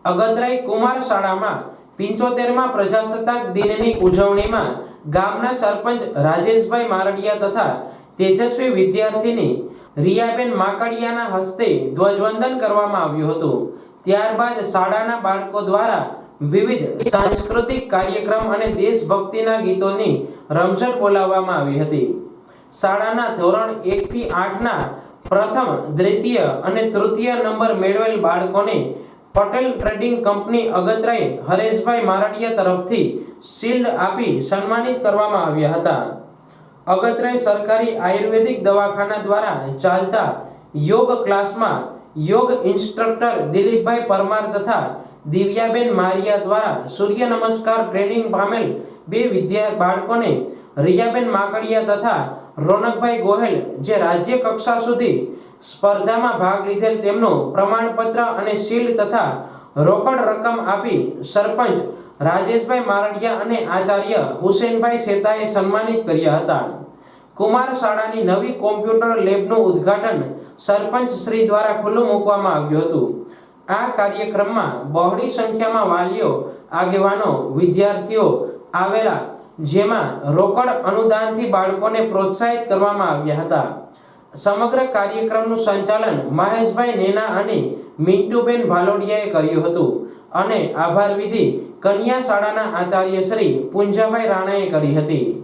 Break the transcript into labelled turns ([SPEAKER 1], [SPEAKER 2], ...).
[SPEAKER 1] અગતરાઈ કુમાર શાળામાં 75મા પ્રજાસત્તાક દિનની ઉજવણીમાં ગામના સરપંચ રાજેશભાઈ મારડિયા તથા તેજસ્વી વિદ્યાર્થીની રિયાબેન માકડિયાના હસ્તે ધ્વજવંદન કરવામાં આવ્યું હતું। ત્યારબાદ શાળાના બાળકો દ્વારા વિવિધ સાંસ્કૃતિક કાર્યક્રમ અને દેશભક્તિના ગીતોની રમઝટ બોલાવવામાં આવી હતી। શાળાના ધોરણ 1 થી 8ના પ્રથમ, દ્વિતીય અને તૃતીય નંબર મેળવેલ બાળકોને પટેલ ટ્રેડિંગ કંપની અગતરાઈ હરેશભાઈ મારડિયા તરફથી શિલ્ડ આપી સન્માનિત કરવામાં આવ્યા હતા। અગતરાઈ સરકારી આયુર્વેદિક દવાખાના દ્વારા ચાલતા યોગ ક્લાસમાં યોગ ઇન્સ્ટ્રક્ટર દિલીપભાઈ પરમાર તથા દિવ્યાબેન મારિયા દ્વારા સૂર્ય નમસ્કાર ટ્રેનિંગ પામેલ બે બાળકોને રિયાબેન માકડિયા તથા રોનકભાઈ ગોહેલ જે રાજ્ય કક્ષા સુધી સ્પર્ધામાં ભાગ લીધેલ તેમનું પ્રમાણપત્ર અને શિલ્ડ તથા રોકડ રકમ આપી સરપંચ રાજેશભાઈ મારડિયા અને આચાર્ય હુસેનભાઈ શેતાએ સન્માનિત કર્યા હતા। કુમાર શાળાની નવી કોમ્પ્યુટર લેબનું ઉદ્ઘાટન સરપંચ શ્રી દ્વારા ખુલ્લું મૂકવામાં આવ્યું હતું। આ કાર્યક્રમમાં બહોળી સંખ્યામાં વાલીઓ, આગેવાનો, વિદ્યાર્થીઓ આવેલા, જેમાં રોકડ અનુદાનથી બાળકોને પ્રોત્સાહિત કરવામાં આવ્યા હતા। સમગ્ર કાર્યક્રમનું સંચાલન મહેશભાઈ નેના અને મિન્ટુબેન ભાલોડિયાએ કર્યું હતું અને આભાર વિધિ કન્યા શાળાના આચાર્ય શ્રી પુંજાભાઈ રાણાએ કરી હતી।